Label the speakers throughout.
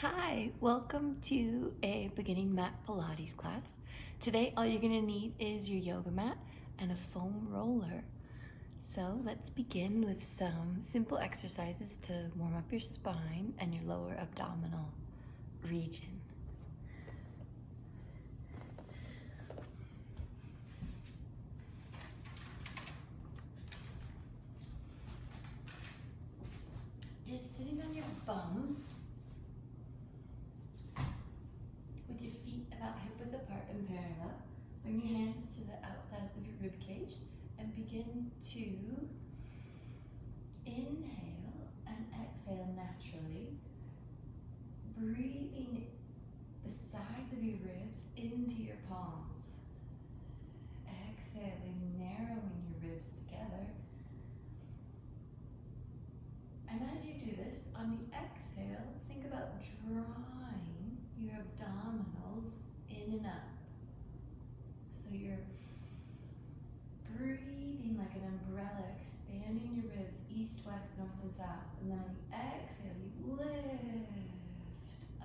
Speaker 1: Hi, welcome to a beginning mat Pilates class. Today, all you're gonna need is your yoga mat and a foam roller. So let's begin with some simple exercises to warm up your spine and your lower abdominal region. Just sitting on your bum with your feet about hip-width apart and parallel. Bring your hands to the outsides of your rib cage and begin to inhale and exhale naturally, breathing the sides of your ribs into your palms. Exhaling, narrowing your ribs together. And as you do this, on the exhale, think about drawing your abdominals in and up. So you're breathing like an umbrella, expanding your ribs east, west, north, and south. And then on the exhale, you lift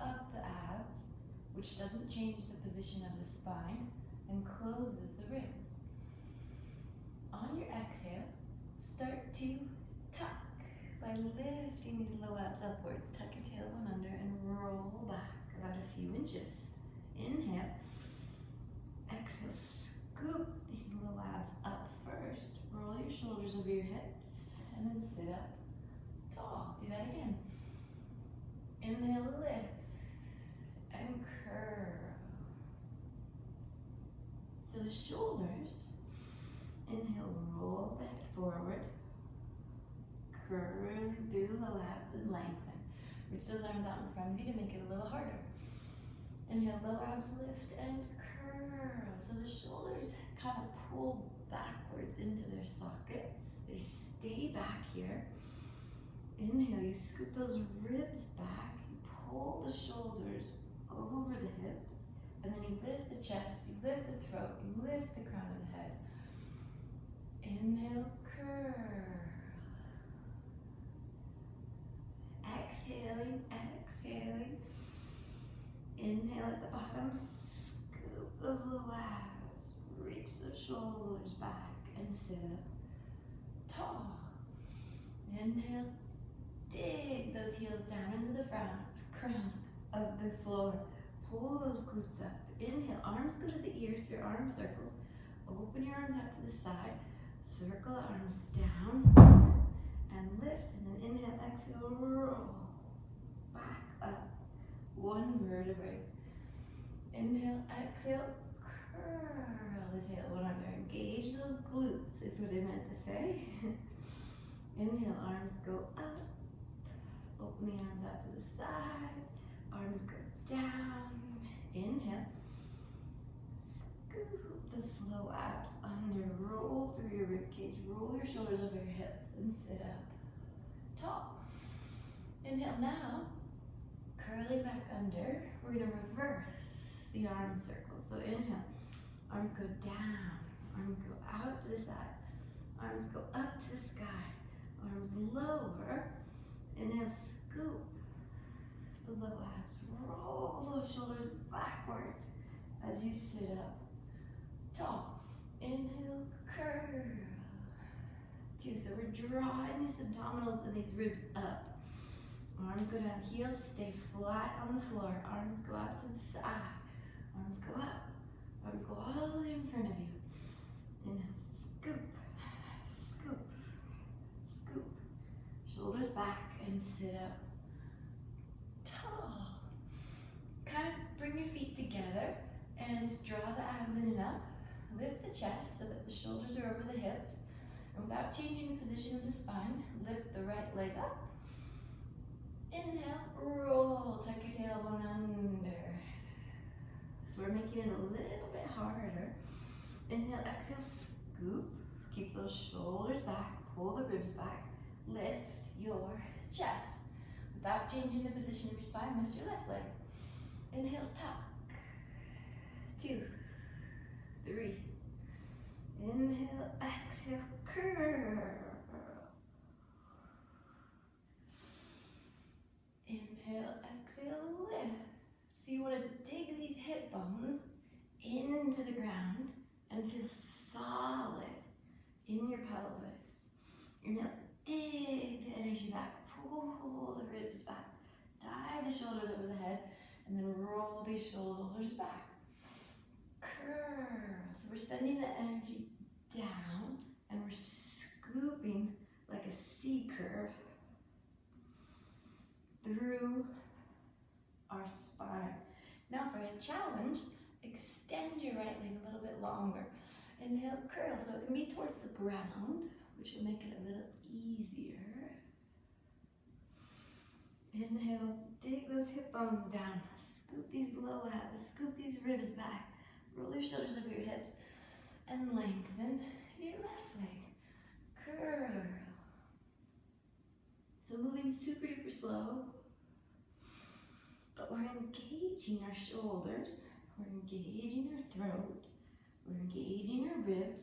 Speaker 1: up the abs, which doesn't change the position of the spine and closes the ribs. On your exhale, start to tuck by lifting these low abs upwards. Tuck your tailbone under and roll back about a few inches. Inhale. Exhale, scoop these low abs up first. Roll your shoulders over your hips and then sit up tall. Do that again. Inhale, lift and curl. So the shoulders, inhale, roll the head forward. Curve through the low abs and lengthen. Reach those arms out in front of you to make it a little harder. Inhale, low abs lift and curl. So the shoulders kind of pull backwards into their sockets. They stay back here. Inhale, you scoop those ribs back. You pull the shoulders over the hips. And then you lift the chest, you lift the throat, you lift the crown of the head. Inhale, curl. Exhaling, exhaling. Inhale at the bottom, scoop those low abs, reach the shoulders back and sit up tall. Inhale, dig those heels down into the crown of the floor. Pull those glutes up. Inhale, arms go to the ears, your arm circles. Open your arms out to the side. Circle arms down and lift. And then inhale, exhale, roll back up. One vertebrae. Inhale, exhale, curl the tailbone under. Engage those glutes is what I meant to say. Inhale, arms go up. Open the arms out to the side. Arms go down. Inhale. Scoop those low abs under. Roll through your ribcage. Roll your shoulders over your hips and sit up tall. Inhale now. Curling back under. We're going to reverse the arm circle. So inhale. Arms go down. Arms go out to the side. Arms go up to the sky. Arms lower. Inhale, scoop the low abs. Roll those shoulders backwards as you sit up tall. Inhale, curl. 2. So we're drawing these abdominals and these ribs up. Arms go down, heels stay flat on the floor. Arms go out to the side. Arms go up. Arms go all the way in front of you. Inhale, scoop, scoop, scoop. Shoulders back and sit up tall. Kind of bring your feet together and draw the abs in and up. Lift the chest so that the shoulders are over the hips. And without changing the position of the spine, lift the right leg up. Inhale, roll, tuck your tailbone under. So we're making it a little bit harder. Inhale, exhale, scoop. Keep those shoulders back, pull the ribs back. Lift your chest. Without changing the position of your spine, lift your left leg. Inhale, tuck. 2, 3. Inhale, exhale, curl. Inhale, exhale, So you want to dig these hip bones into the ground and feel solid in your pelvis. You're now dig the energy back, pull the ribs back, dive the shoulders over the head, and then roll these shoulders back. Curl. So we're sending the energy down and we're scooping like a C curve through our spine. Now for a challenge, extend your right leg a little bit longer. Inhale, curl, so it can be towards the ground, which will make it a little easier. Inhale, dig those hip bones down. Scoop these low abs, scoop these ribs back. Roll your shoulders over your hips and lengthen your left leg. Curl. So moving super duper slow, but we're engaging our shoulders, we're engaging our throat, we're engaging our ribs.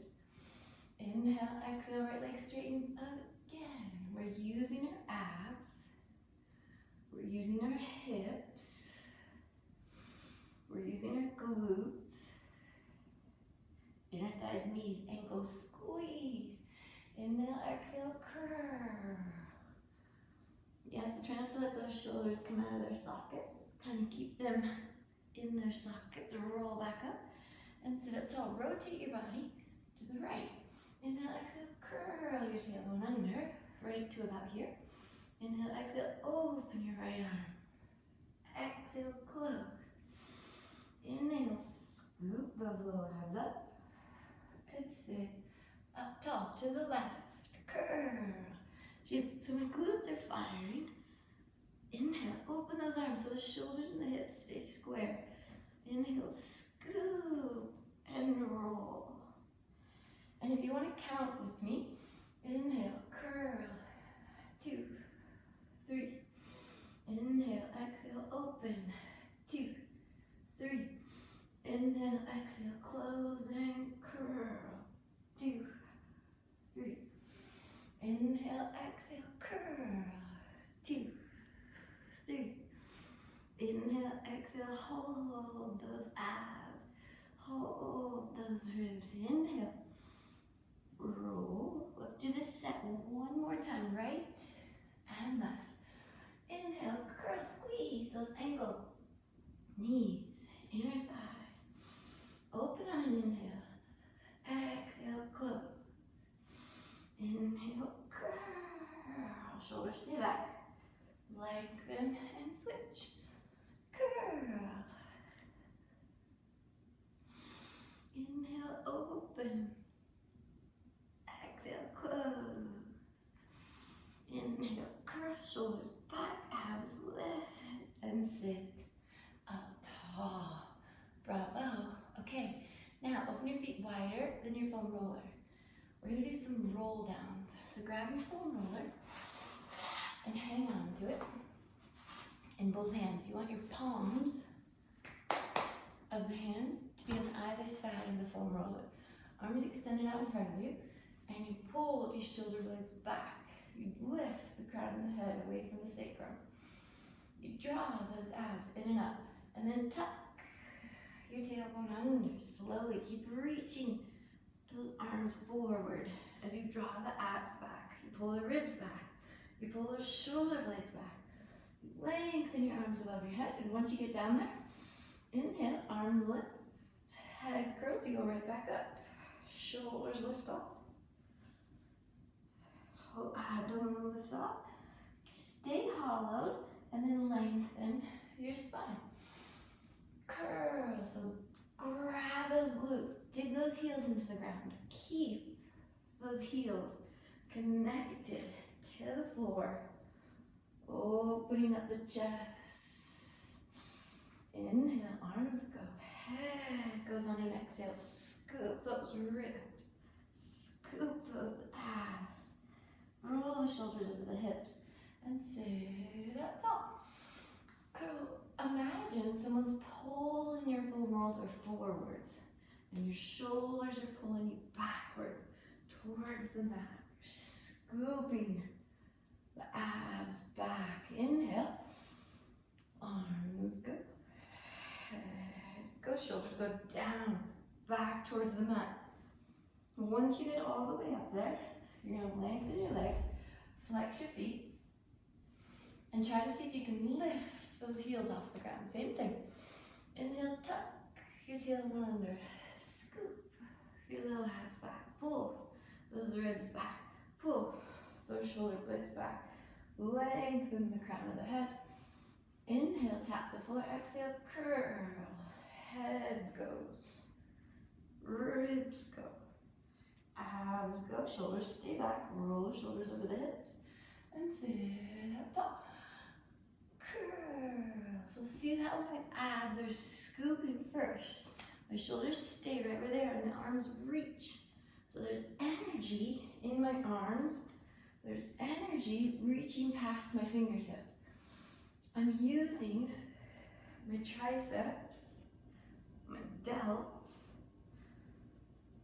Speaker 1: Inhale, exhale, right leg straightens again. We're using our abs, we're using our hips, we're using our glutes, inner thighs, knees, ankles, squeeze. Inhale, exhale, curl. Yes, try not to let those shoulders come out of their sockets. Kind of keep them in their sockets. Roll back up and sit up tall. Rotate your body to the right. Inhale, exhale, curl your tailbone under, right to about here. Inhale, exhale, open your right arm. Exhale, close. Inhale, scoop those low abs up. And sit up tall to the left. Curl. So my glutes are firing. Inhale, open those arms so the shoulders and the hips stay square. Inhale, scoop and roll. And if you want to count with me, inhale, curl, 2, 3. Inhale, exhale, open, 2, 3. Inhale, exhale, close and curl, 2, 3. Inhale, exhale, curl, 2, 3. Inhale, exhale, hold those abs, hold those ribs. Inhale, roll. Let's do this set one more time, right and left. Inhale, curl, squeeze those ankles, knees, inner thighs. Open on an inhale, exhale, close. Inhale, curl, shoulders stay back. Lengthen and switch. Curl. Inhale, open. Exhale, close. Inhale, curl, shoulders back, abs lift, and sit up tall. Bravo. Okay, now open your feet wider than your foam roller. We're going to do some roll downs. So grab your foam roller and hang on to it in both hands. You want your palms of the hands to be on either side of the foam roller. Arms extended out in front of you, and you pull these shoulder blades back. You lift the crown of the head away from the sacrum. You draw those abs in and up, and then tuck your tailbone under. Slowly keep reaching those arms forward as you draw the abs back. You pull the ribs back. You pull those shoulder blades back. You lengthen your arms above your head, and once you get down there, inhale, arms lift, head curls, you go right back up. Shoulders lift up. Abdomen lifts up. Stay hollowed, and then lengthen your spine. Curl, so grab those glutes, dig those heels into the ground. Keep those heels connected to the floor. Opening up the chest. Inhale, arms go. Head goes on an exhale. Scoop those ribs. Scoop those abs. Roll the shoulders over the hips. And sit up tall. Curl. Imagine someone's pulling your foam roller forwards. And your shoulders are pulling you backward towards the mat. Scooping the abs back. Inhale. Arms go. shoulders go down, back towards the mat. Once you get all the way up there, you're going to lengthen your legs, flex your feet, and try to see if you can lift those heels off the ground. Same thing. Inhale, tuck your tailbone under, scoop your little abs back, pull those ribs back, pull those shoulder blades back, lengthen the crown of the head. Inhale, tap the floor, exhale, curl, head goes, ribs go, abs go, shoulders stay back, roll the shoulders over the hips, and sit up tall. Curl. So see how my abs are scooping first. My shoulders stay right where they are, and the arms reach. So there's energy in my arms. There's energy reaching past my fingertips. I'm using my triceps, my delts,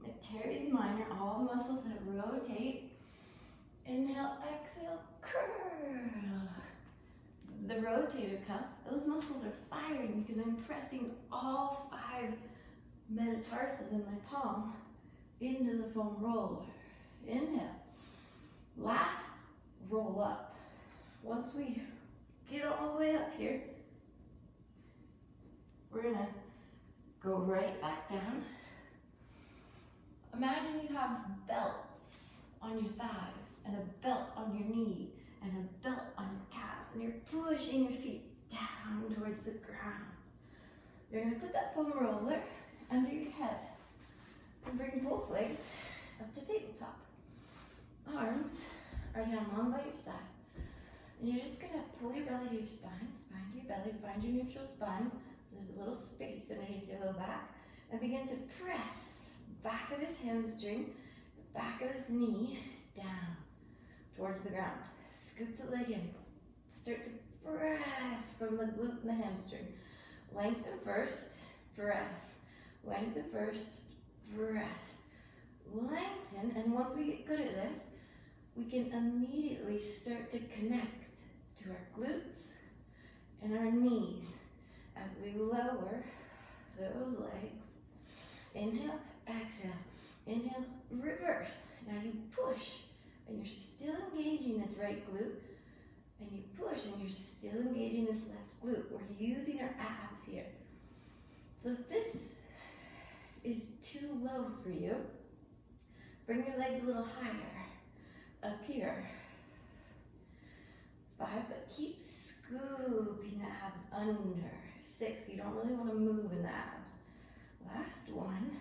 Speaker 1: my teres minor, all the muscles that rotate. Inhale, exhale, curl. The rotator cuff, those muscles are firing because I'm pressing all 5 metatarsals in my palm into the foam roller. Inhale. Last, roll up. Once we get all the way up here, we're gonna go right back down. Imagine you have belts on your thighs and a belt on your knee and a belt on your calves, and you're pushing your feet down towards the ground. You're gonna put that foam roller under your head and bring both legs up to tabletop. Arms are down long by your side. And you're just gonna pull your belly to your spine, spine to your belly, find your neutral spine. So there's a little space underneath your low back. And begin to press back of this hamstring, the back of this knee down towards the ground. Scoop the leg in. Start to press from the glute and the hamstring. Lengthen first, press. Lengthen first, press. Lengthen, and once we get good at this, we can immediately start to connect to our glutes and our knees as we lower those legs. Inhale, exhale. Inhale, reverse. Now you push, and you're still engaging this right glute, and you push, and you're still engaging this left glute. We're using our abs here. So if this is too low for you, bring your legs a little higher, up here. 5, but keep scooping the abs under. 6, you don't really want to move in the abs. Last one,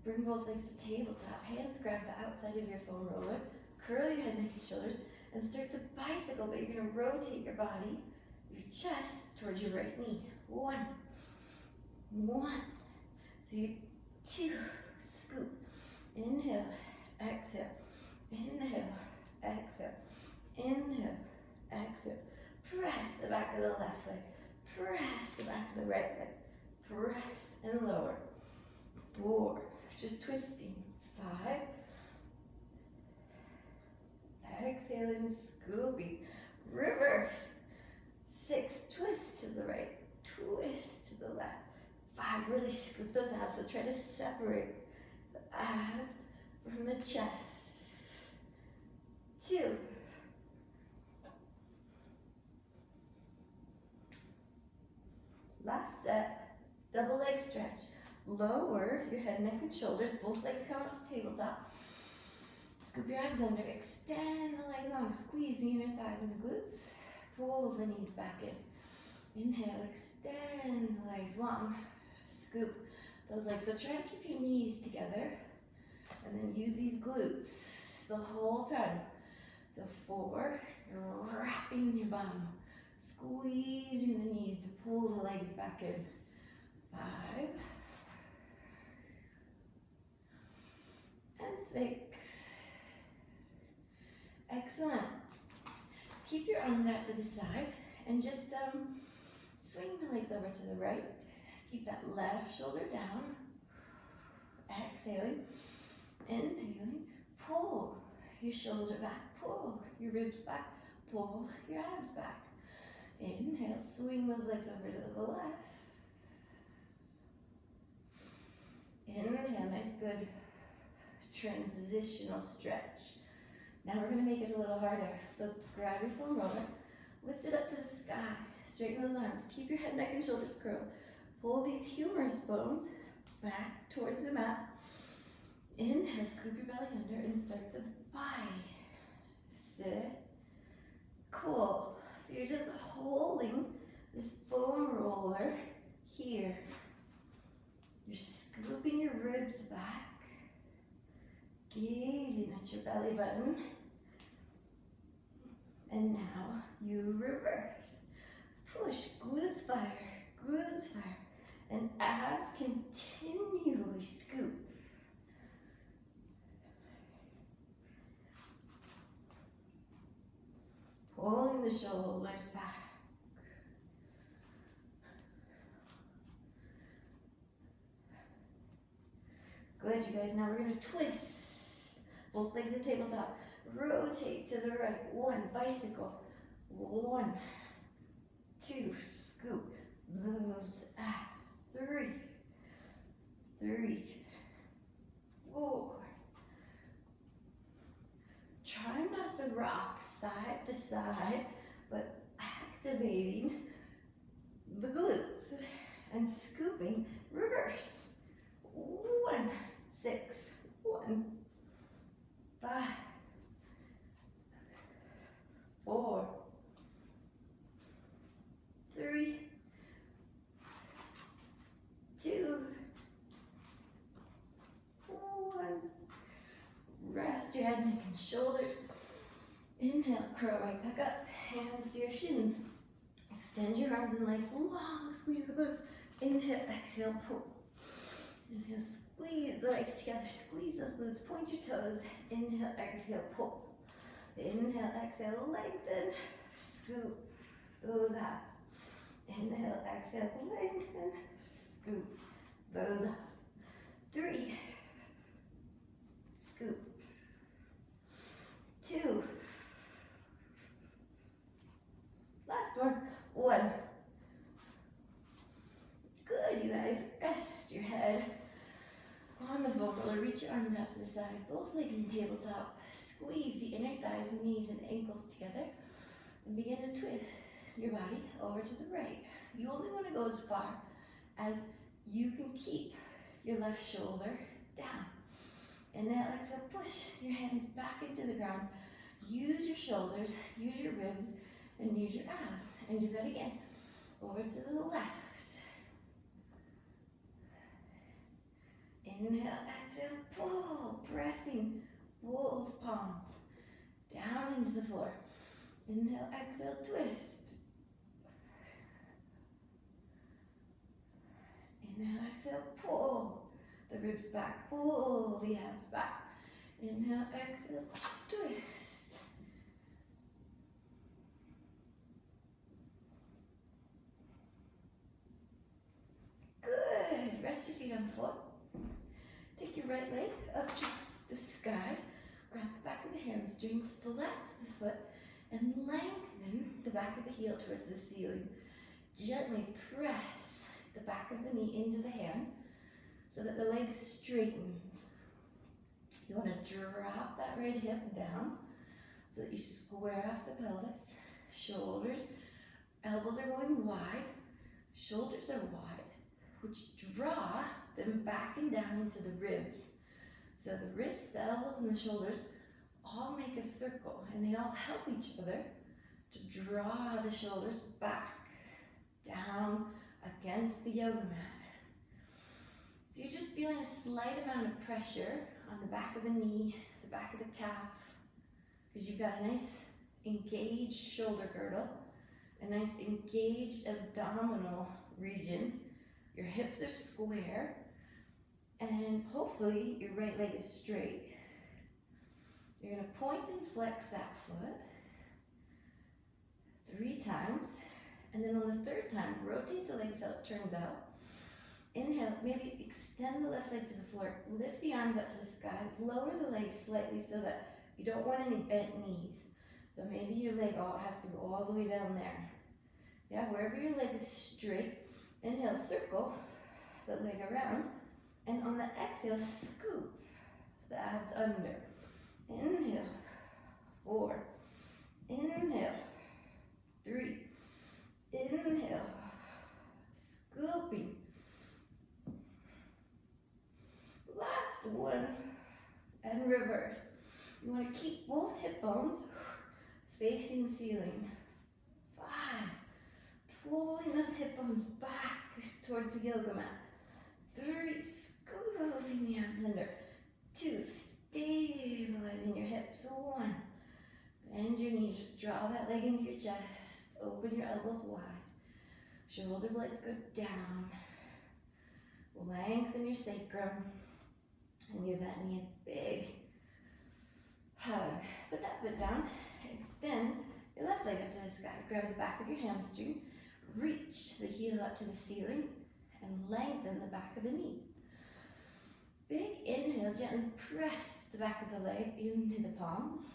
Speaker 1: bring both legs to tabletop. Hands grab the outside of your foam roller. Curl your head, neck, and shoulders, and start to bicycle, but you're going to rotate your body, your chest, towards your right knee. 1. 2, scoop. Inhale, exhale. Inhale, exhale. Inhale, exhale. Press the back of the left leg. Press the back of the right leg. Press and lower. 4, just twisting. 5, exhaling, scooping. Reverse. 6, twist to the right. Twist to the left. 5, really scoop those abs. So try to separate the abs from the chest. 2. Last set, double leg stretch. Lower your head, neck, and shoulders. Both legs come up to tabletop. Scoop your arms under. Extend the legs long. Squeeze the inner thighs and the glutes. Pull the knees back in. Inhale, extend the legs long. Scoop those legs. So try to keep your knees together. And then use these glutes the whole time. So 4, you're wrapping your bum. Squeezing the knees to pull the legs back in. 5. And 6. Excellent. Keep your arms out to the side and just swing the legs over to the right. Keep that left shoulder down. Exhaling. Inhaling. Pull your shoulder back. Pull your ribs back. Pull your abs back. Inhale. Swing those legs over to the left. good transitional stretch. Now we're going to make it a little harder. So grab your foam roller, lift it up to the sky, straighten those arms, keep your head, neck, and shoulders curled. Pull these humerus bones back towards the mat. Inhale, scoop your belly under and start to sit. Cool. So you're just holding this foam roller here. You're scooping your ribs back, gazing at your belly button. And now you reverse. Push, glutes fire, and abs continually scoop. Pulling the shoulders back. Good, you guys. Now we're going to twist. Both legs at tabletop. Rotate to the right. 1, bicycle. 1, 2, scoop. Those abs. 3, 4. Try not to rock side to side, but activating the glutes and scooping reverse. 1, 6, 1, 5, 4, 3, 2, 1. Rest your head, neck, and shoulders. Inhale, curl right back up. Hands to your shins. Extend your arms and legs long. Squeeze the glutes. Inhale, exhale, pull. Inhale, squeeze the legs together. Squeeze those glutes. Point your toes. Inhale, exhale, pull. Inhale, exhale, lengthen. Scoop those abs. Inhale, exhale, lengthen. Scoop those abs. 3. Scoop. 2. Last one. 1. Good, you guys. Rest your head on the foam roller. Reach your arms out to the side. Both legs in tabletop. Squeeze the inner thighs, knees, and ankles together. And begin to twist your body over to the right. You only want to go as far as you can keep your left shoulder down. Inhale, exhale, push your hands back into the ground. Use your shoulders, use your ribs, and use your abs. And do that again. Over to the left. Inhale, exhale, pull, pressing both palms down into the floor. Inhale, exhale, twist. Inhale, exhale, pull the ribs back, pull the abs back. Inhale, exhale, twist. Good. Rest your feet on the floor. Take your right leg up to the sky. Grab the back of the hamstring, flex the foot, and lengthen the back of the heel towards the ceiling. Gently press the back of the knee into the hand so that the leg straightens. You want to drop that right hip down so that you square off the pelvis. Shoulders, elbows are going wide, shoulders are wide, which draw them back and down into the ribs. So the wrists, the elbows, and the shoulders all make a circle, and they all help each other to draw the shoulders back, down against the yoga mat. So you're just feeling a slight amount of pressure on the back of the knee, the back of the calf, because you've got a nice engaged shoulder girdle, a nice engaged abdominal region. Your hips are square, and hopefully your right leg is straight. You're going to point and flex that foot 3 times, and then on the 3rd time, rotate the leg so it turns out. Inhale, maybe extend the left leg to the floor, lift the arms up to the sky, lower the legs slightly so that you don't want any bent knees. So maybe your leg has to go all the way down there. Yeah, wherever your leg is straight, inhale, circle the leg around, And on the exhale, scoop the abs under. Inhale, 4. Inhale, 3. Inhale, scooping. Last one, and reverse. You want to keep both hip bones facing ceiling. 5. Pulling those hip bones back towards the yoga mat. 3. Scooping the abs under. 2. Stabilizing your hips. 1. Bend your knees. Just draw that leg into your chest. Open your elbows wide. Shoulder blades go down. Lengthen your sacrum. And give that knee a big hug. Put that foot down. Extend your left leg up to the sky. Grab the back of your hamstring. Reach the heel up to the ceiling. And lengthen the back of the knee. Big inhale. Gently press the back of the leg into the palms.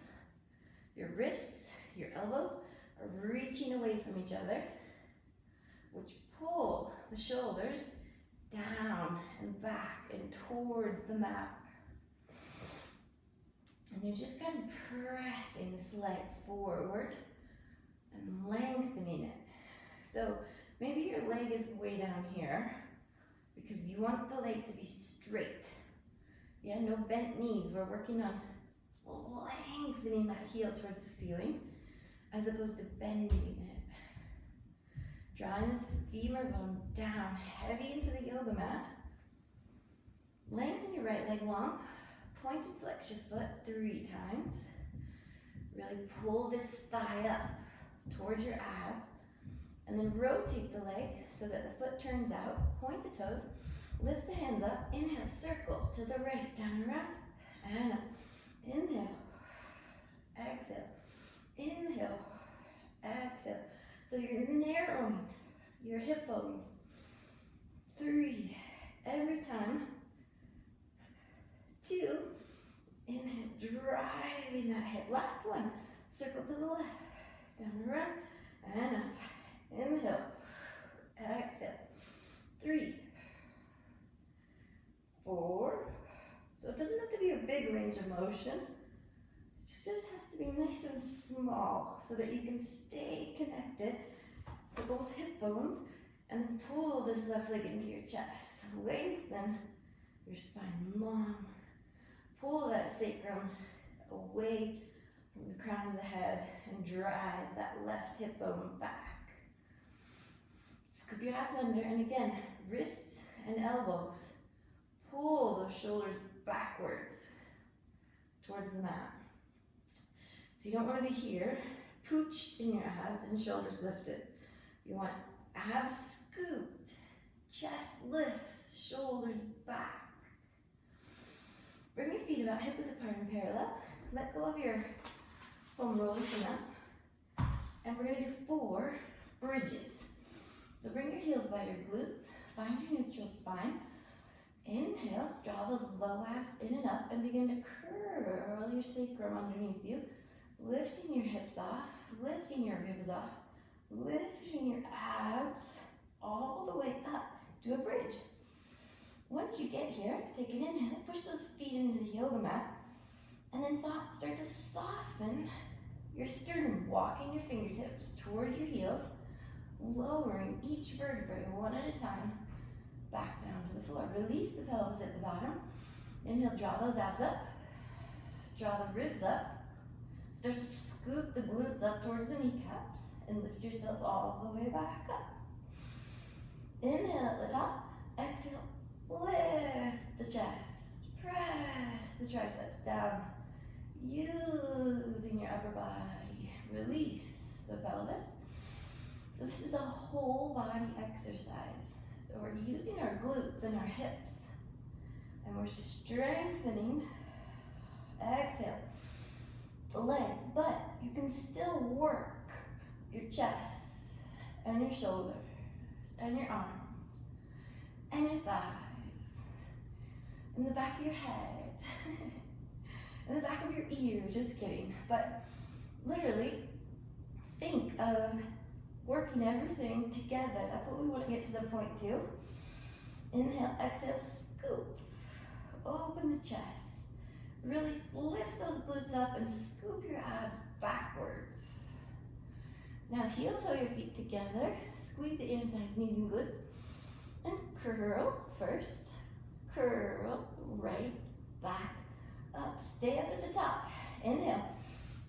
Speaker 1: Your wrists, your elbows are reaching away from each other, which pull the shoulders down and back and towards the mat. And you're just kind of pressing this leg forward and lengthening it. So maybe your leg is way down here because you want the leg to be straight. Yeah, no bent knees. We're working on lengthening that heel towards the ceiling as opposed to bending it. Drawing this femur bone down, heavy into the yoga mat. Lengthen your right leg long. Point and flex your foot 3 times. Really pull this thigh up towards your abs. And then rotate the leg so that the foot turns out. Point the toes. Lift the hands up. Inhale, circle to the right, down and around. And up. Inhale. Exhale. Inhale. Exhale. So you're narrowing your hip bones. 3. Every time. 2. Inhale, driving that hip. Last one. Circle to the left. Down and around. And up. Inhale. Exhale. 3. 4. So it doesn't have to be a big range of motion. It just has to be nice and small so that you can stay connected to both hip bones and then pull this left leg into your chest. Lengthen your spine long. Pull that sacrum away from the crown of the head and drive that left hip bone back. Scoop your abs under, and again, wrists and elbows. Pull those shoulders backwards towards the mat. So you don't want to be here, pooched in your abs and shoulders lifted. You want abs scooped, chest lifts, shoulders back. Bring your feet about hip width apart and parallel. Let go of your foam roller for now. And we're going to do 4 bridges. So bring your heels by your glutes. Find your neutral spine. Inhale, draw those low abs in and up and begin to curl your sacrum underneath you. Lifting your hips off, lifting your ribs off, lifting your abs all the way up to a bridge. Once you get here, take an inhale, push those feet into the yoga mat, and then start to soften your sternum, walking your fingertips towards your heels, lowering each vertebrae one at a time, back down to the floor. Release the pelvis at the bottom. Inhale, draw those abs up, draw the ribs up, start to scoop the glutes up towards the kneecaps, and lift yourself all the way back up. Inhale at the top, exhale. Lift the chest, press the triceps down, using your upper body, release the pelvis. So this is a whole body exercise. So we're using our glutes and our hips, and we're strengthening, exhale, the legs, but you can still work your chest and your shoulders and your arms and your thighs. In the back of your head, in the back of your ear, just kidding. But literally, think of working everything together. That's what we want to get to the point to. Inhale, exhale, scoop. Open the chest. Really lift those glutes up and scoop your abs backwards. Now heel toe your feet together. Squeeze the inner thighs, knees, and glutes. And curl first. Curl, right, back, up. Stay up at the top. Inhale.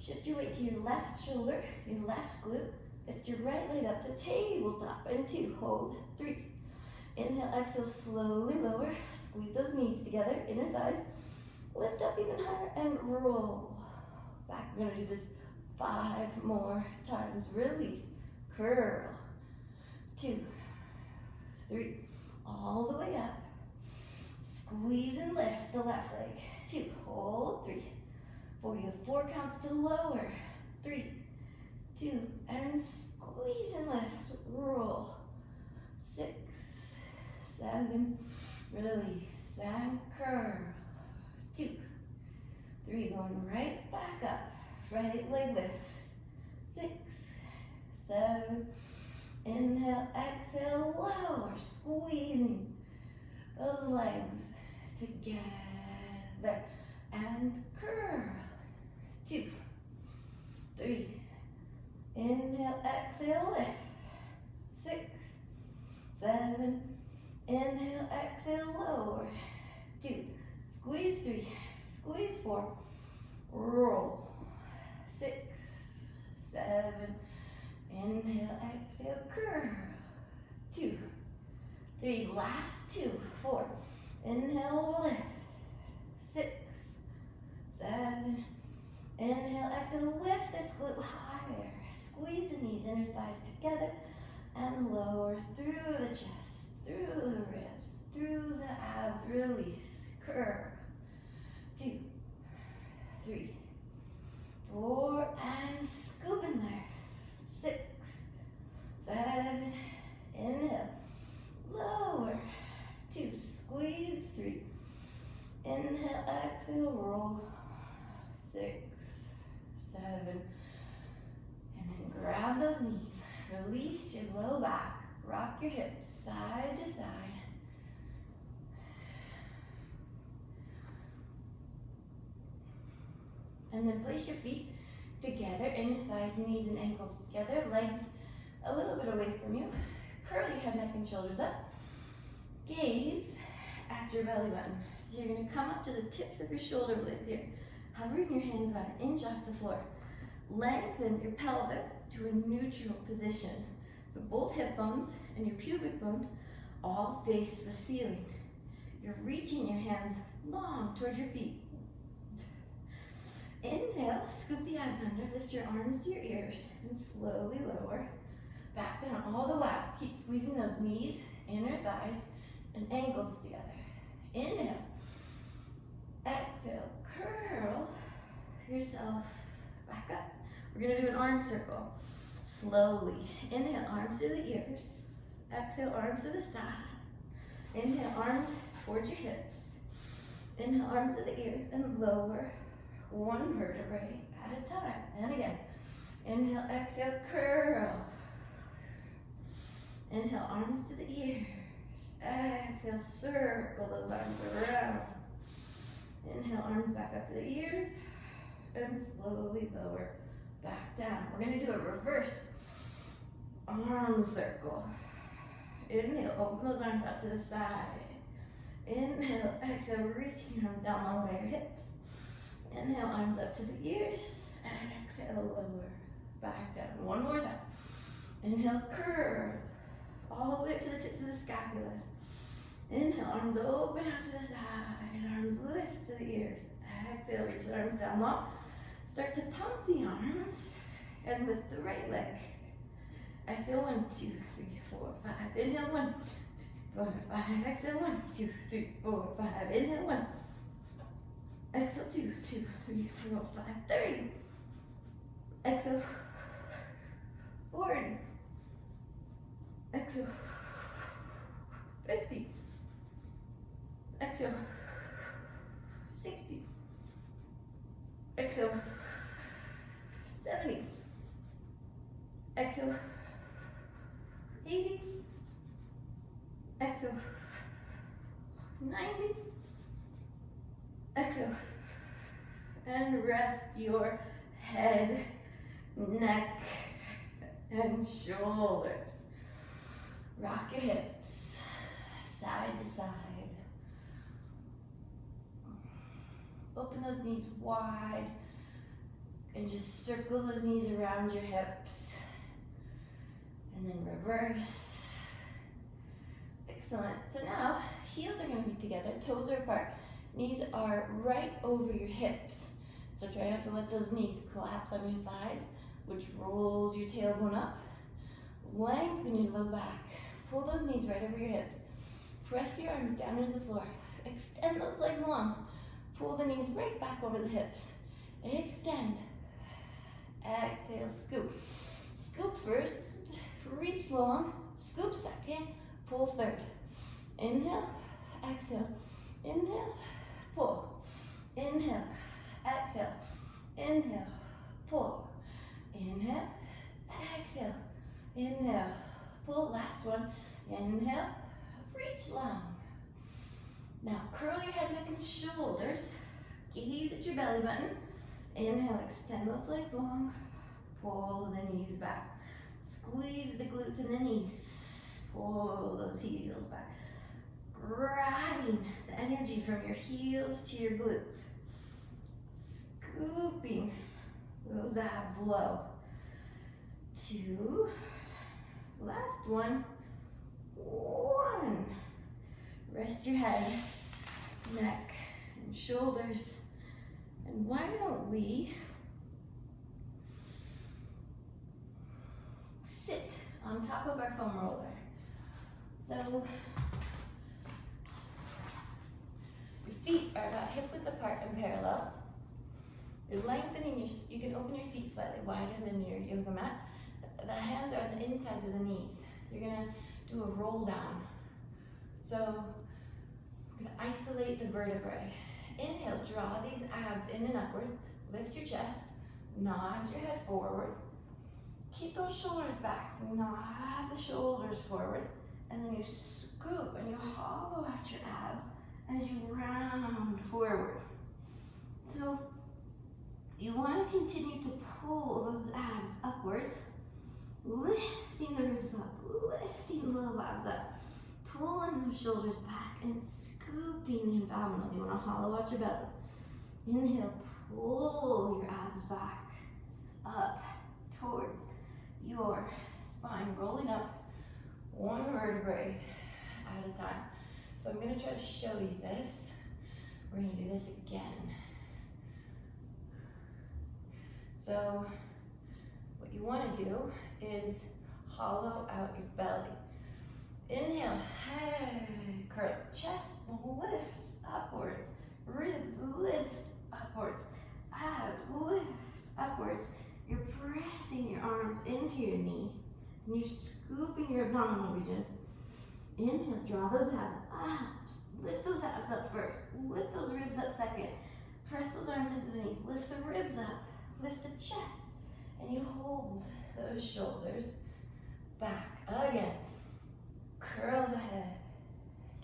Speaker 1: Shift your weight to your left shoulder, your left glute. Lift your right leg up to tabletop. And 2, hold, 3. Inhale, exhale, slowly lower. Squeeze those knees together, inner thighs. Lift up even higher and roll. Back, we're gonna do this 5 more times. Release, curl. 2, 3, all the way up. Squeeze and lift the left leg. 2, hold, 3. 4, you have 4 counts to lower. 3, 2, and squeeze and lift, roll. 6, 7, release, and curl. 2, 3, going right back up. Right leg lifts. 6, 7, inhale, exhale, lower, squeezing those legs together and curl. 2, 3, inhale, exhale, lift. 6, 7, inhale, exhale, lower. 2, squeeze 3, squeeze 4, roll. 6, 7, inhale, exhale, curl. 2, 3, last 2, 4, inhale, lift. 6, 7, inhale, exhale, lift this glute higher. Squeeze the knees, inner thighs together, and lower through the chest, through the ribs, through the abs, release, curl. 2, 3, 4, and scoop in there. 6, 7, inhale, lower. 2, squeeze 3, inhale, exhale, roll. 6, 7, and then grab those knees. Release your low back. Rock your hips side to side. And then place your feet together, inner thighs, knees, and ankles together, legs a little bit away from you. Curl your head, neck, and shoulders up. Gaze at your belly button. So you're going to come up to the tips of your shoulder blades here. Hovering your hands about an inch off the floor. Lengthen your pelvis to a neutral position. So both hip bones and your pubic bone all face the ceiling. You're reaching your hands long toward your feet. Inhale, scoop the abs under, lift your arms to your ears, and slowly lower. Back down all the while. Keep squeezing those knees, inner thighs, and ankles together. Inhale. Exhale, curl yourself back up. We're gonna do an arm circle. Slowly. Inhale, arms to the ears. Exhale, arms to the side. Inhale, arms towards your hips. Inhale, arms to the ears, and lower one vertebrae at a time. And again. Inhale, exhale, curl. Inhale, arms to the ears. Exhale, circle those arms around. Inhale, arms back up to the ears. And slowly lower back down. We're going to do a reverse arm circle. Inhale, open those arms out to the side. Inhale, exhale, reach your arms down long by your hips. Inhale, arms up to the ears. And exhale, lower back down. One more time. Inhale, curl all the way up to the tips of the scapulas. Inhale, arms open out to the side. Arms lift to the ears. Exhale, reach the arms down long. Start to pump the arms and lift the right leg. Exhale, 1, 2, 3, 4, 5. Inhale, 1, 4, 5. Exhale, 1, 2, 3, 4, 5. Inhale, 1. Exhale, 2, 2, 3, 4, 5. 30. Exhale, 40. Exhale, 50. Exhale, 60. Exhale, 70. Exhale, 80. Exhale, 90. Exhale. And rest your head, neck, and shoulders. Rock your hips, side to side. Open those knees wide and just circle those knees around your hips. And then reverse. Excellent. So now, heels are going to be together, toes are apart. Knees are right over your hips. So try not to let those knees collapse on your thighs, which rolls your tailbone up. Lengthen your low back. Pull those knees right over your hips. Press your arms down into the floor. Extend those legs long. Pull the knees right back over the hips. Extend. Exhale, scoop. Scoop first. Reach long. Scoop second. Pull third. Inhale. Exhale. Inhale. Pull. Inhale. Exhale. Inhale. Pull. Inhale. Exhale. Inhale. Pull. Last one. Inhale. Reach long. Now curl your head, neck, and shoulders. Gaze at your belly button. Inhale. Extend those legs long. Pull the knees back. Squeeze the glutes and the knees. Pull those heels back. Grabbing the energy from your heels to your glutes. Scooping those abs low. 2. Last one. 1. Rest your head, neck, and shoulders. And why don't we sit on top of our foam roller? So your feet are about hip width apart and parallel. You're lengthening you can open your feet slightly wider than your yoga mat. The hands are on the insides of the knees. You're gonna do a roll down. So we're gonna isolate the vertebrae. Inhale, draw these abs in and upward. Lift your chest, nod your head forward. Keep those shoulders back, nod the shoulders forward. And then you scoop and you hollow out your abs as you round forward. So you want to continue to pull those abs upwards, lifting the ribs up, lifting the low abs up, pulling those shoulders back and scooping the abdominals. You want to hollow out your belly. Inhale, pull your abs back, up towards your spine, rolling up one vertebrae at a time. So I'm going to try to show you this. We're going to do this again. So what you want to do is hollow out your belly. Inhale, head curls, chest lifts upwards, ribs lift upwards, abs lift upwards. You're pressing your arms into your knee, and you're scooping your abdominal region. Inhale, draw those abs up, lift those abs up first, lift those ribs up second, press those arms into the knees, lift the ribs up, lift the chest, and you hold those shoulders back. Again, curl the head,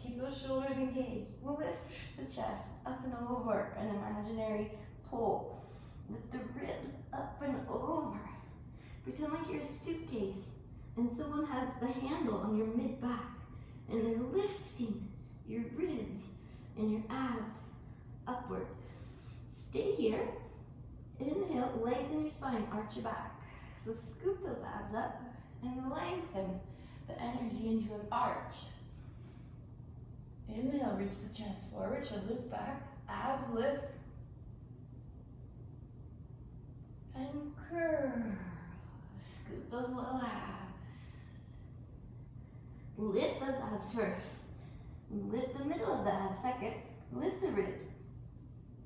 Speaker 1: keep those shoulders engaged, lift the chest up and over, an imaginary pull. Lift the ribs up and over. Pretend like you're a suitcase and someone has the handle on your mid-back and they're lifting your ribs and your abs upwards. Stay here. Inhale, lengthen your spine, arch your back. So scoop those abs up and lengthen the energy into an arch. Inhale, reach the chest forward, shoulders back, abs lift. And curl. Scoop those low abs. Lift those abs first. Lift the middle of the abs second. Lift the ribs.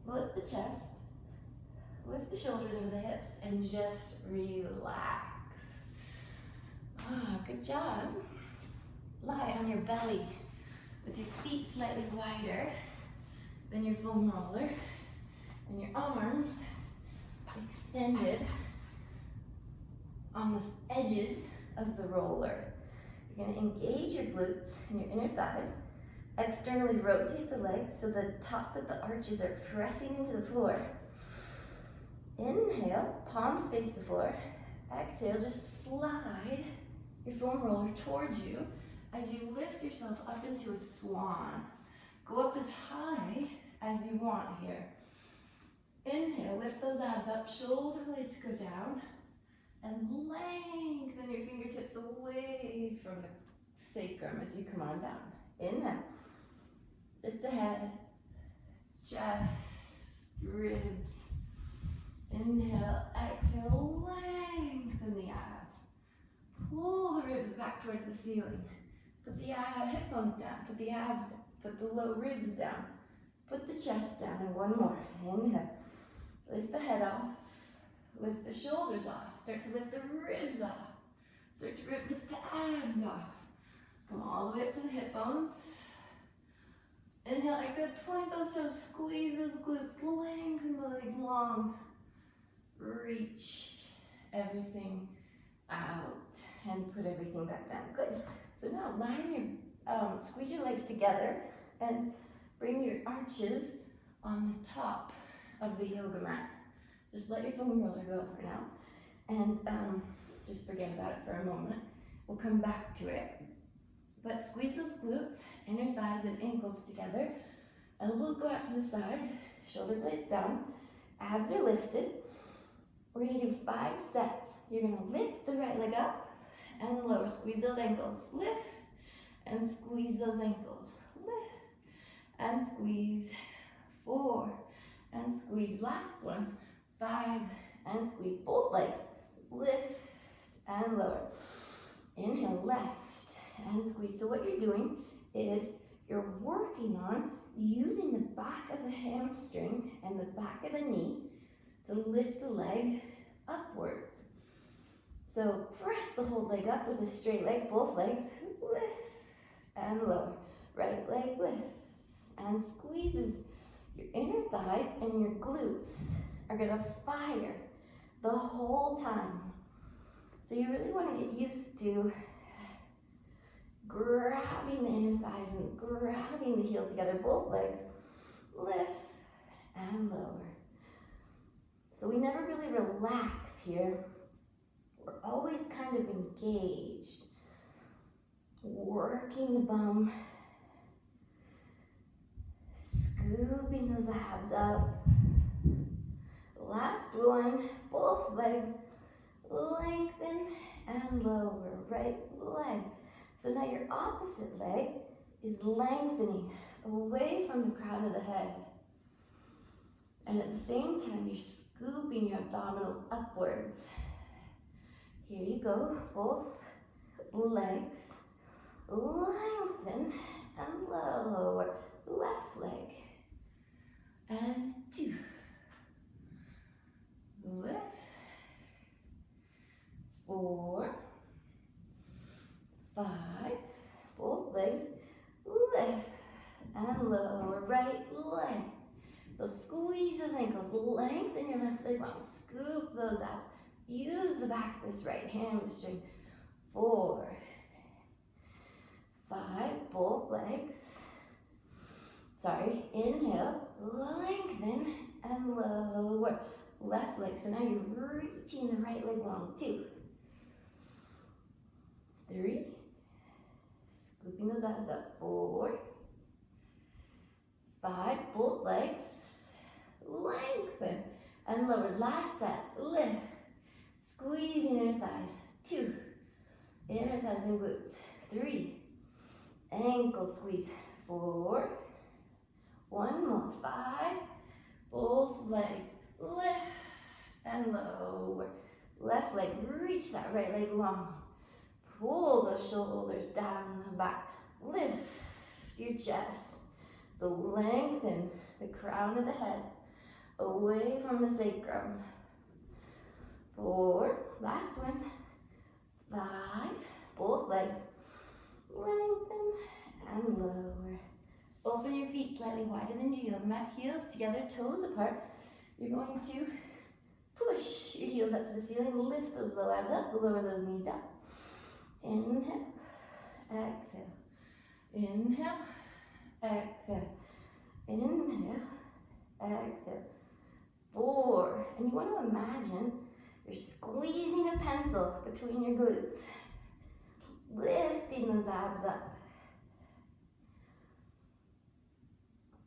Speaker 1: Lift the chest. Lift the shoulders over the hips and just relax. Ah, good job. Lie on your belly with your feet slightly wider than your foam roller and your arms extended on the edges of the roller. You're going to engage your glutes and your inner thighs. Externally rotate the legs so the tops of the arches are pressing into the floor. Inhale, palms face the floor. Exhale, just slide your foam roller towards you as you lift yourself up into a swan. Go up as high as you want here. Inhale, lift those abs up, shoulder blades go down, and lengthen your fingertips away from the sacrum as you come on down. Inhale, lift the head, chest, ribs. Inhale, exhale, lengthen the abs. Pull the ribs back towards the ceiling. Put the hip bones down, put the abs down, put the low ribs down, put the chest down, and one more. Inhale, lift the head off, lift the shoulders off, start to lift the ribs off, start to lift the abs off. Come all the way up to the hip bones. Inhale, exhale, point those toes, squeeze those glutes, lengthen the legs long. Reach everything out and put everything back down. Good. So now line your, squeeze your legs together and bring your arches on the top of the yoga mat. Just let your foam roller go for now. And just forget about it for a moment. We'll come back to it. But squeeze those glutes, inner thighs and ankles together. Elbows go out to the side, shoulder blades down, abs are lifted. We're gonna do 5 sets. You're gonna lift the right leg up and lower. Squeeze those ankles. Lift and squeeze those ankles. Lift and squeeze. 4 and squeeze. Last one. 5 and squeeze both legs. Lift and lower. Inhale, left and squeeze. So what you're doing is you're working on using the back of the hamstring and the back of the knee to lift the leg upwards. So press the whole leg up with a straight leg, both legs, lift and lower. Right leg lifts and squeezes. Your inner thighs and your glutes are gonna fire the whole time. So you really wanna get used to grabbing the inner thighs and grabbing the heels together, both legs, lift and lower. So we never really relax here. We're always kind of engaged, working the bum, scooping those abs up. Last one, both legs, lengthen and lower, right leg. So now your opposite leg is lengthening away from the crown of the head. And at the same time, you're scooping your abdominals upwards. Here you go, both legs, lengthen and lower. Left leg, and 2. Lift, 4, 5, both legs, lift and lower. Right leg. So squeeze those ankles, lengthen your left leg long, scoop those out. Use the back of this right hamstring. 4, 5, both legs. Sorry, inhale, lengthen and lower. Left leg, so now you're reaching the right leg long. 2, 3, scooping those abs up. 4, 5, both legs, lengthen and lower. Last set, lift, squeezing inner thighs. 2, inner thighs and glutes. 3, ankle squeeze. 4, one more. 5, both legs, lift and lower. Left leg, reach that right leg long. Pull the shoulders down the back. Lift your chest. So lengthen the crown of the head away from the sacrum. 4, last one. 5, both legs, lengthen and lower. Open your feet slightly wider than your yoga mat, heels together, toes apart. You're going to push your heels up to the ceiling, lift those low abs up, lower those knees down. Inhale, exhale. Inhale, exhale, inhale, exhale, 4, and you want to imagine you're squeezing a pencil between your glutes, lifting those abs up,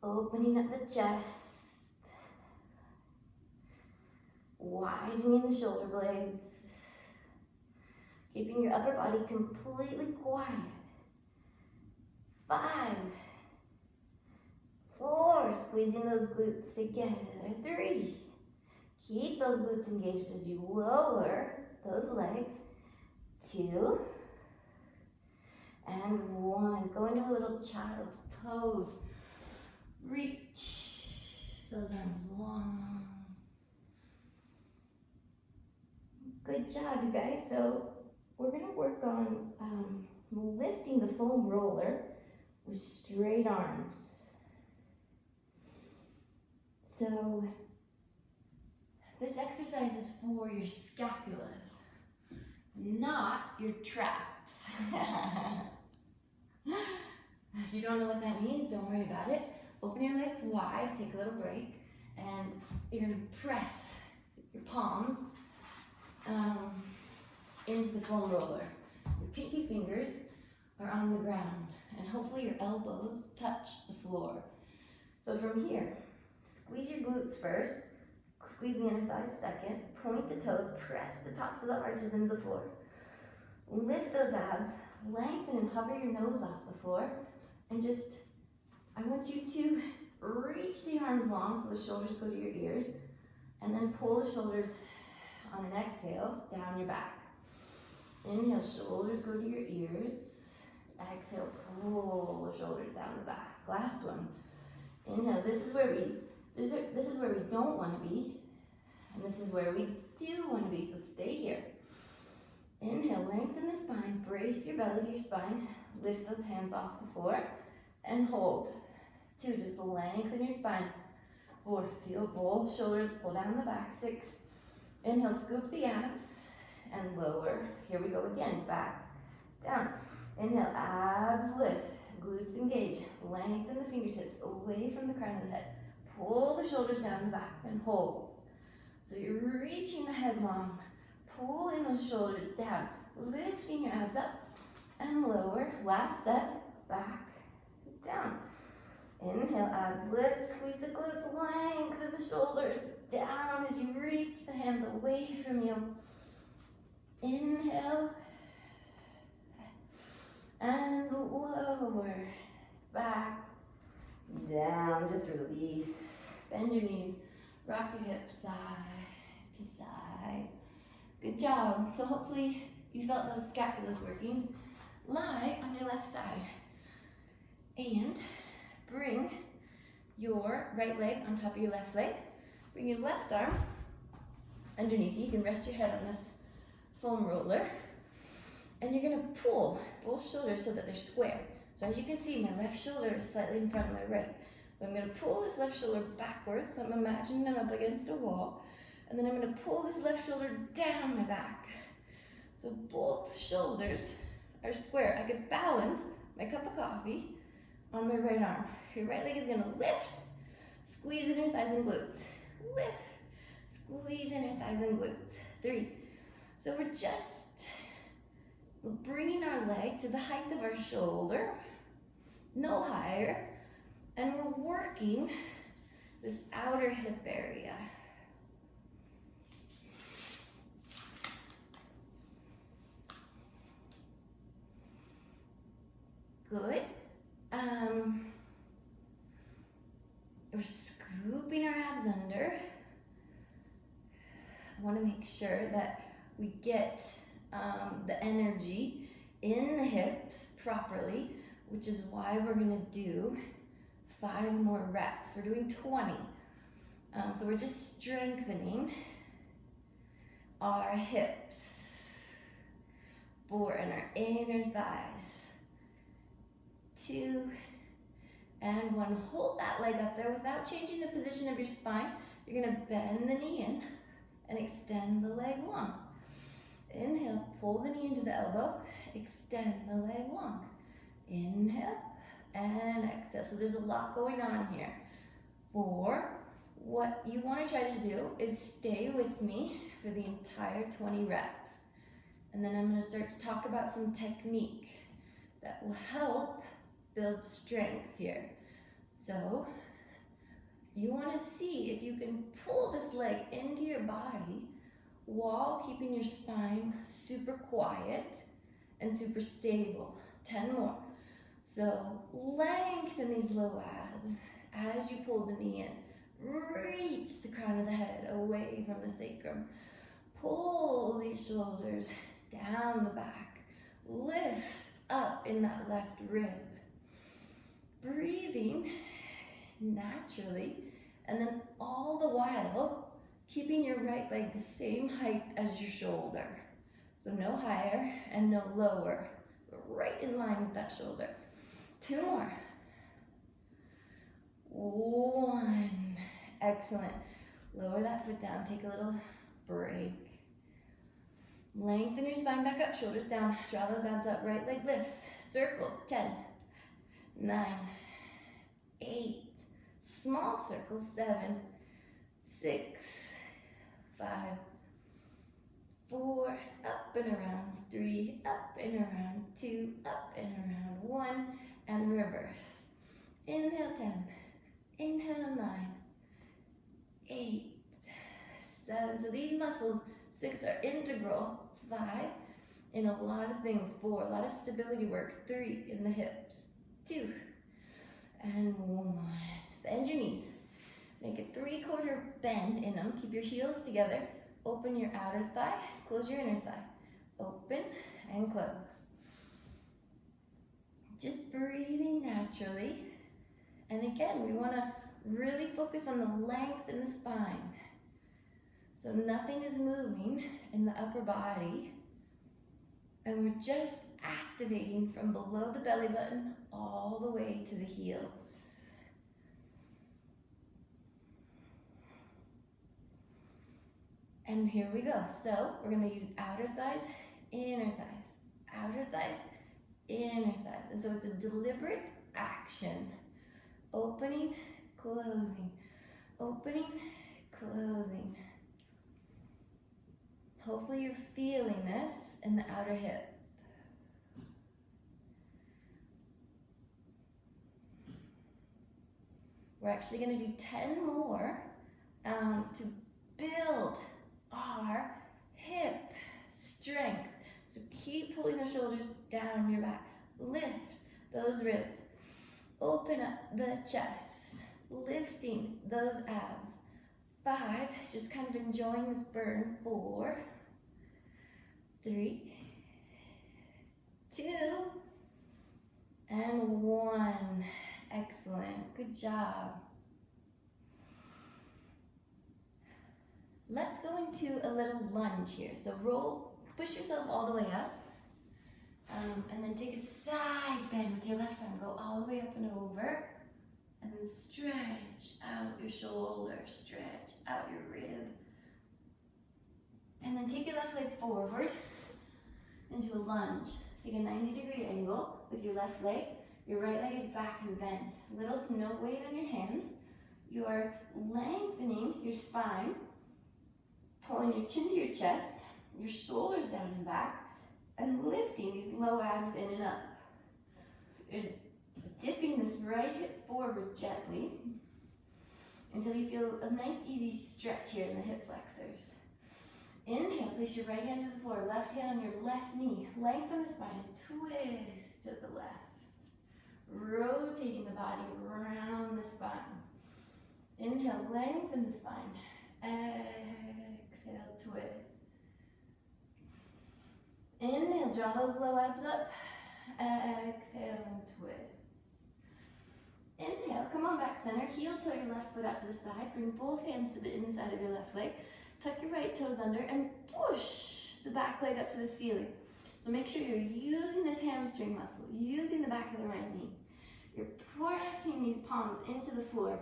Speaker 1: opening up the chest, widening the shoulder blades, keeping your upper body completely quiet. 5, 4, squeezing those glutes together. 3, keep those glutes engaged as you lower those legs. 2, and 1. Go into a little child's pose. Reach those arms long. Good job, you guys. So we're going to work on lifting the foam roller with straight arms. So this exercise is for your scapulas, not your traps. If you don't know what that means, don't worry about it. Open your legs wide, take a little break, and you're going to press your palms into the foam roller. Your pinky fingers are on the ground, and hopefully your elbows touch the floor. So from here, squeeze your glutes first, squeeze the inner thighs second, point the toes, press the tops of the arches into the floor. Lift those abs, lengthen and hover your nose off the floor, and I want you to reach the arms long so the shoulders go to your ears, and then pull the shoulders on an exhale down your back. Inhale, shoulders go to your ears. Exhale, pull the shoulders down the back. Last one. Inhale, this is where we don't want to be, and this is where we do want to be, so stay here. Inhale, lengthen the spine, brace your belly to your spine, lift those hands off the floor, and hold. 2, just lengthen your spine. 4, feel both shoulders pull down the back. 6, inhale, scoop the abs, and lower. Here we go again, back, down. Inhale, abs lift, glutes engage, lengthen the fingertips away from the crown of the head. Pull the shoulders down the back and hold. So you're reaching the head long, pulling those shoulders down, lifting your abs up and lower. Last set, back, down. Inhale, abs lift, squeeze the glutes, lengthen the shoulders down as you reach the hands away from you. Inhale, and lower, back, down, just release. Bend your knees, rock your hips side to side. Good job. So hopefully you felt those scapulas working. Lie on your left side and bring your right leg on top of your left leg. Bring your left arm underneath you. You can rest your head on this foam roller. And you're going to pull both shoulders so that they're square. So as you can see, my left shoulder is slightly in front of my right. So I'm going to pull this left shoulder backwards. So I'm imagining I'm up against a wall. And then I'm going to pull this left shoulder down my back. So both shoulders are square. I could balance my cup of coffee on my right arm. Your right leg is going to lift, squeeze inner thighs and glutes. Lift, squeeze inner thighs and glutes. 3. So we're just bringing our leg to the height of our shoulder, no higher, and we're working this outer hip area. Good. We're scooping our abs under. I want to make sure that we get the energy in the hips properly, which is why we're going to do 5 more reps. We're doing 20. So we're just strengthening our hips. 4, and our inner thighs. 2, and 1. Hold that leg up there without changing the position of your spine. You're going to bend the knee in and extend the leg long. Inhale, pull the knee into the elbow, extend the leg long. Inhale, and exhale. So there's a lot going on here. 4. What you want to try to do is stay with me for the entire 20 reps. And then I'm going to start to talk about some technique that will help build strength here. So you want to see if you can pull this leg into your body while keeping your spine super quiet and super stable. 10 more. So lengthen these low abs as you pull the knee in. Reach the crown of the head away from the sacrum. Pull these shoulders down the back. Lift up in that left rib. Breathing naturally, and then all the while keeping your right leg the same height as your shoulder. So no higher and no lower, but right in line with that shoulder. 2 more. 1. Excellent. Lower that foot down, take a little break. Lengthen your spine back up, shoulders down, draw those abs up, right leg lifts, circles, 10, 9, 8, small circles, 7, 6, 5, 4, up and around, 3, up and around, 2, up and around, 1, and reverse. Inhale, 10, inhale, 9, 8, 7. So these muscles, 6, are integral. 5, in a lot of things. 4, a lot of stability work. 3, in the hips. 2, and 1. Bend your knees. Make a 3/4 bend in them. Keep your heels together. Open your outer thigh. Close your inner thigh. Open and close. Just breathing naturally. And again, we want to really focus on the length in the spine. So nothing is moving in the upper body. And we're just activating from below the belly button all the way to the heels. And here we go. So we're going to use outer thighs, inner thighs, outer thighs, inner thighs. And so it's a deliberate action. Opening, closing, opening, closing. Hopefully you're feeling this in the outer hip. We're actually going to do 10 more to build our hip strength. So keep pulling the shoulders down your back. Lift those ribs. Open up the chest. Lifting those abs. 5, just kind of enjoying this burn. 4, 3, 2, and 1. Excellent. Good job. Let's go into a little lunge here. So roll, push yourself all the way up. And then take a side bend with your left arm. Go all the way up and over. And then stretch out your shoulder. Stretch out your rib. And then take your left leg forward into a lunge. Take a 90-degree angle with your left leg. Your right leg is back and bent. Little to no weight on your hands. You are lengthening your spine, pulling your chin to your chest, your shoulders down and back, and lifting these low abs in and up. You're dipping this right hip forward gently until you feel a nice easy stretch here in the hip flexors. Inhale, place your right hand to the floor, left hand on your left knee. Lengthen the spine and twist to the left. Rotating the body around the spine. Inhale, lengthen the spine. Exhale, twist. Inhale, draw those low abs up. Exhale and twist. Inhale, come on back center. Heel toe your left foot out to the side. Bring both hands to the inside of your left leg. Tuck your right toes under and push the back leg up to the ceiling. So make sure you're using this hamstring muscle, using the back of the right knee. You're pressing these palms into the floor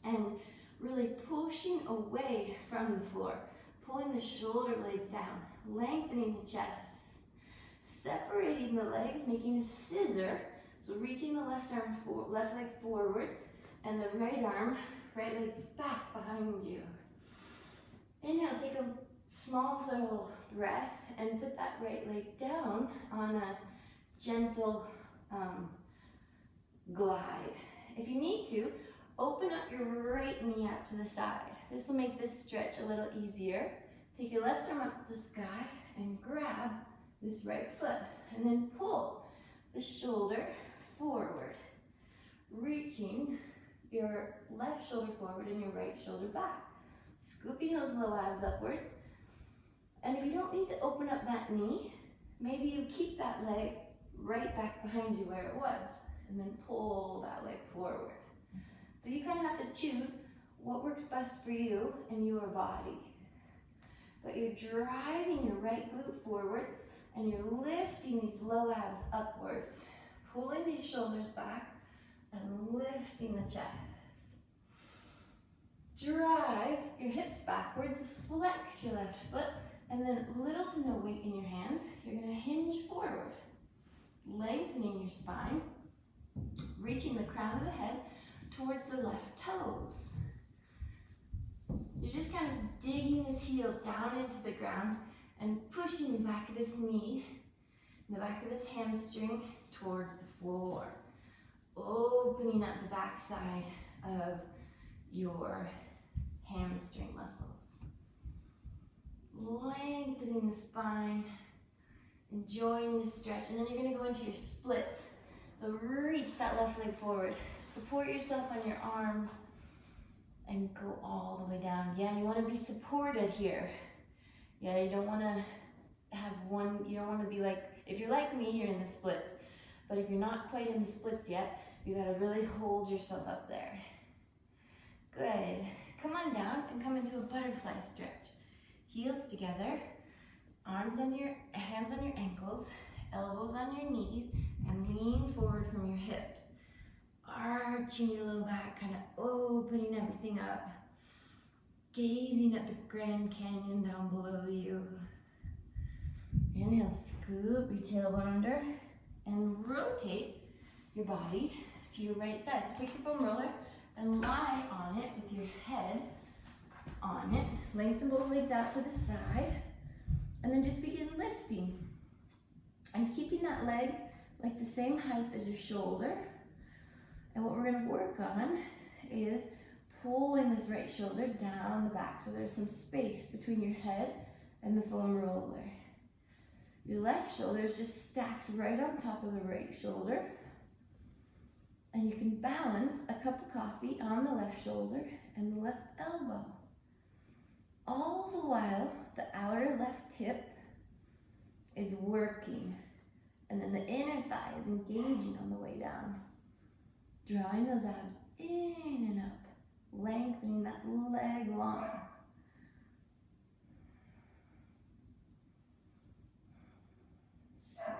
Speaker 1: and really pushing away from the floor, pulling the shoulder blades down, lengthening the chest, separating the legs, making a scissor So reaching the left leg forward, and the right leg back behind you. Inhale, take a small little breath and put that right leg down on a gentle glide. If you need to, open up your right knee out to the side. This will make this stretch a little easier. Take your left arm up to the sky and grab this right foot, and then pull the shoulder forward, reaching your left shoulder forward and your right shoulder back, scooping those low abs upwards. And if you don't need to open up that knee, maybe you keep that leg right back behind you where it was, and then pull that leg forward. So you kind of have to choose what works best for you and your body. But you're driving your right glute forward, and you're lifting these low abs upwards, pulling these shoulders back, and lifting the chest. Drive your hips backwards, flex your left foot, and then little to no weight in your hands. You're going to hinge forward, lengthening your spine, reaching the crown of the head towards the left toes. You're just kind of digging this heel down into the ground and pushing the back of this knee, the back of this hamstring towards the floor. Opening up the back side of your hamstring muscles. Lengthening the spine, enjoying the stretch, and then you're going to go into your splits. So reach that left leg forward, support yourself on your arms, and go all the way down. Yeah, you want to be supported here. Yeah, you don't want to have one, you don't want to be like, if you're like me, you're in the splits. But if you're not quite in the splits yet, you got to really hold yourself up there. Good. Come on down and come into a butterfly stretch. Heels together, hands on your ankles, elbows on your knees, and lean forward from your hips. Arching your low back, kind of opening everything up. Gazing at the Grand Canyon down below you. Inhale, scoop your tailbone under, and rotate your body to your right side. So take your foam roller and lie on it with your head on it. Lengthen both legs out to the side, and then just begin lifting. And keeping that leg like the same height as your shoulder. And what we're going to work on is pulling this right shoulder down the back so there's some space between your head and the foam roller. Your left shoulder is just stacked right on top of the right shoulder. And you can balance a cup of coffee on the left shoulder and the left elbow. All the while, the outer left hip is working. And then the inner thigh is engaging on the way down. Drawing those abs in and up, lengthening that leg long. So,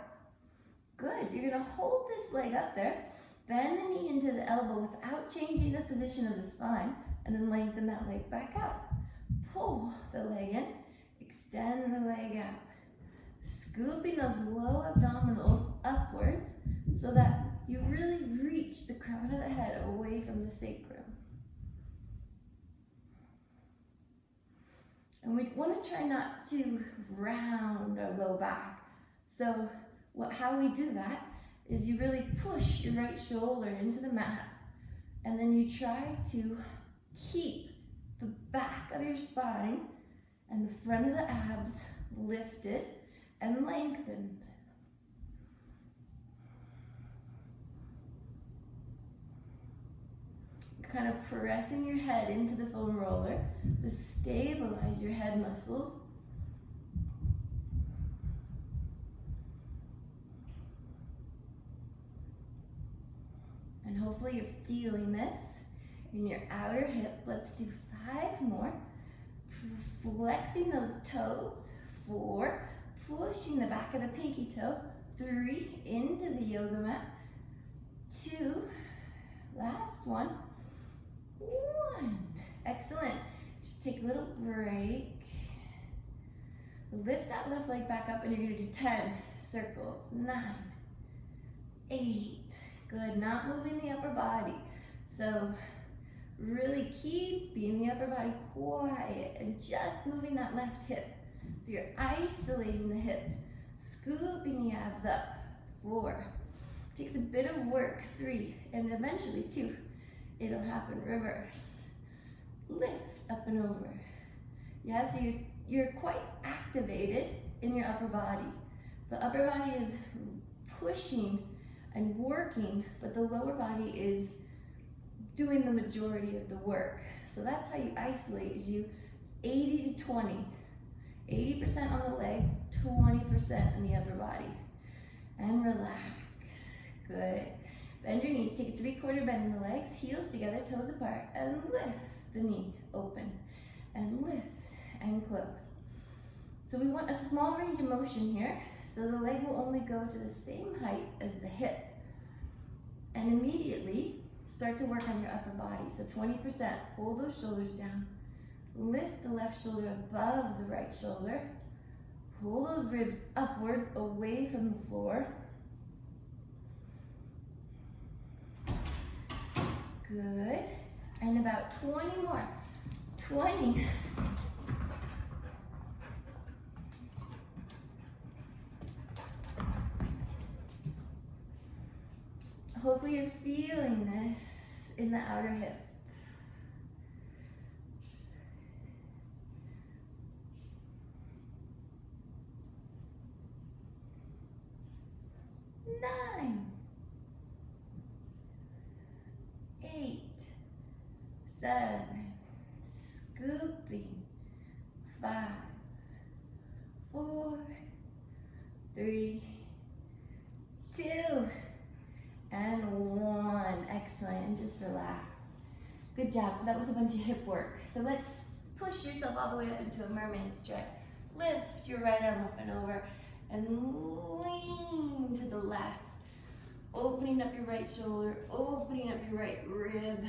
Speaker 1: good, you're gonna hold this leg up there, bend the knee into the elbow without changing the position of the spine, and then lengthen that leg back out. Pull the leg in, extend the leg out. Scooping those low abdominals upwards so that you really reach the crown of the head away from the sacrum. And we want to try not to round our low back. So how we do that is you really push your right shoulder into the mat, and then you try to keep the back of your spine and the front of the abs lifted and lengthened. Kind of pressing your head into the foam roller to stabilize your head muscles. And hopefully you're feeling this in your outer hip. Let's do 5 more. Flexing those toes. 4, pushing the back of the pinky toe. 3, into the yoga mat. 2, last one. 1. Excellent. Just take a little break. Lift that left leg back up, and you're going to do 10 circles. 9, 8, Good, not moving the upper body. So really keeping the upper body quiet and just moving that left hip. So you're isolating the hips, scooping the abs up. 4. Takes a bit of work. 3, and eventually 2. It'll happen. Reverse. Lift up and over. Yeah, so you're quite activated in your upper body. The upper body is pushing and working, but the lower body is doing the majority of the work. So that's how you isolate, is you 80 to 20. 80% on the legs, 20% in the upper body. And relax. Good. Bend your knees, take a 3/4 bend in the legs, heels together, toes apart, and lift the knee, open, and lift, and close. So we want a small range of motion here, so the leg will only go to the same height as the hip. And immediately, start to work on your upper body. So 20%, hold those shoulders down, lift the left shoulder above the right shoulder, pull those ribs upwards, away from the floor. Good. And about 20 more. 20. Hopefully you're feeling this in the outer hip. 9, 8, 7, scooping, 5, 4, 3, 2, and 1. Excellent, and just relax. Good job. So that was a bunch of hip work. So let's push yourself all the way up into a mermaid strike. Lift your right arm up and over and lean to the left. Opening up your right shoulder, opening up your right rib.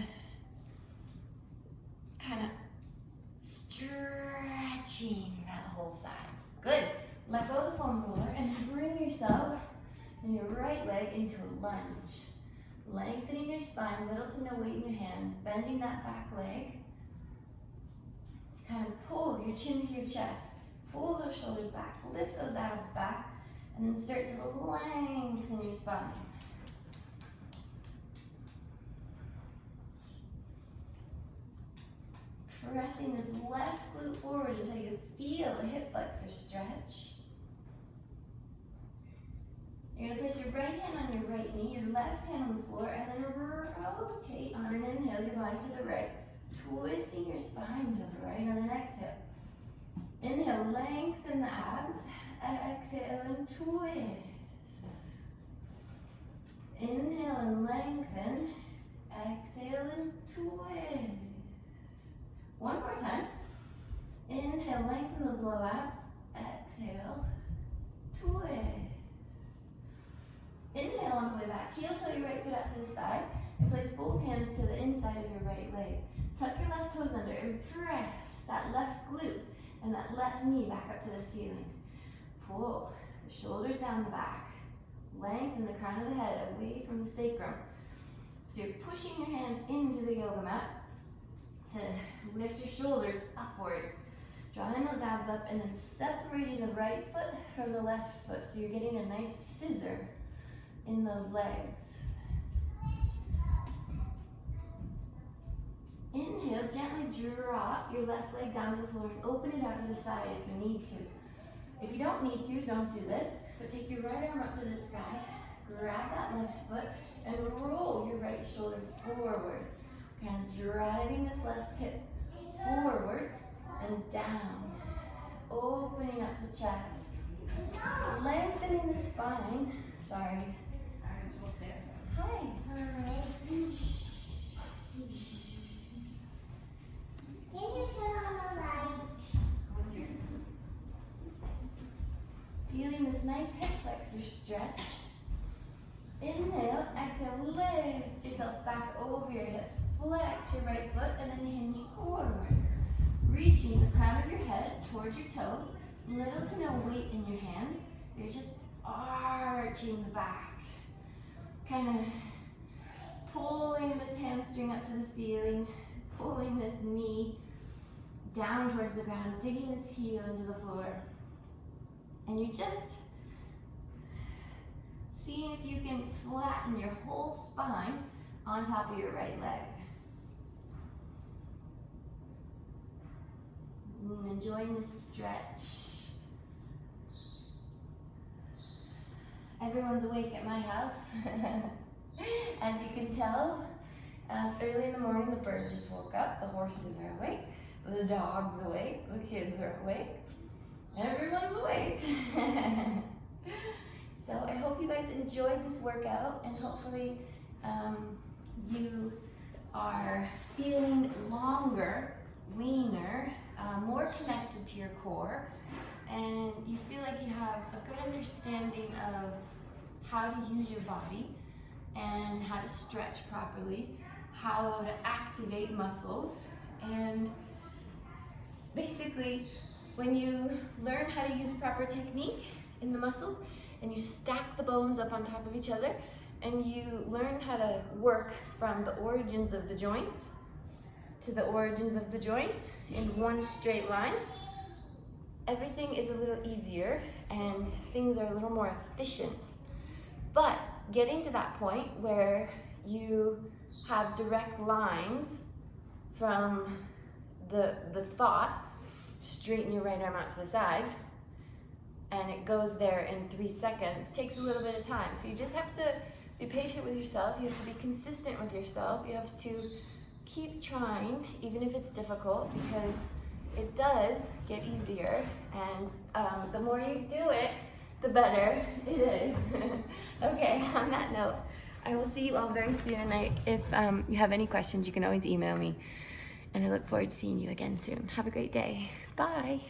Speaker 1: Kind of stretching that whole side. Good. Let go of the foam roller and bring yourself and your right leg into a lunge. Lengthening your spine, little to no weight in your hands, bending that back leg. Kind of pull your chin to your chest. Pull those shoulders back, lift those abs back, and then start to lengthen your spine. Pressing this left glute forward until you feel a hip flexor stretch. You're going to place your right hand on your right knee, your left hand on the floor, and then rotate on an inhale your body to the right, twisting your spine to the right on an exhale. Inhale, lengthen the abs. Exhale and twist. Inhale and lengthen. Exhale and twist. One more time. Inhale, lengthen those low abs. Exhale, twist. Inhale on the way back. Heel toe your right foot out to the side and place both hands to the inside of your right leg. Tuck your left toes under and press that left glute and that left knee back up to the ceiling. Pull the shoulders down the back. Lengthen the crown of the head away from the sacrum. So you're pushing your hands into the yoga mat to lift your shoulders upwards. Drawing those abs up and then separating the right foot from the left foot. So you're getting a nice scissor in those legs. Inhale, gently drop your left leg down to the floor and open it out to the side if you need to. If you don't need to, don't do this, but take your right arm up to the sky, grab that left foot, and roll your right shoulder forward. Kind of driving this left hip forwards and down. Opening up the chest. Lengthening the spine. Sorry. Hi.
Speaker 2: Can you turn on the light?
Speaker 1: Feeling this nice hip flexor stretch. Inhale, exhale, lift yourself back over your hips. Flex your right foot and then hinge forward. Reaching the crown of your head towards your toes. Little to no weight in your hands. You're just arching the back. Kind of ceiling, pulling this knee down towards the ground, digging this heel into the floor. And you're just seeing if you can flatten your whole spine on top of your right leg. Enjoying this stretch. Everyone's awake at my house. As you can tell, it's early in the morning, the bird just woke up, the horses are awake, the dog's awake, the kids are awake, everyone's awake. So I hope you guys enjoyed this workout, and hopefully you are feeling longer, leaner, more connected to your core, and you feel like you have a good understanding of how to use your body and how to stretch properly, how to activate muscles. And basically, when you learn how to use proper technique in the muscles and you stack the bones up on top of each other and you learn how to work from the origins of the joints to the origins of the joints in one straight line, everything is a little easier and things are a little more efficient. But getting to that point where you have direct lines from the thought, straighten your right arm out to the side, and it goes there in 3 seconds, takes a little bit of time. So you just have to be patient with yourself. You have to be consistent with yourself. You have to keep trying, even if it's difficult, because it does get easier, and the more you do it, the better it is. Okay, on that note, I will see you all very soon, and if you have any questions, you can always email me, and I look forward to seeing you again soon. Have a great day. Bye.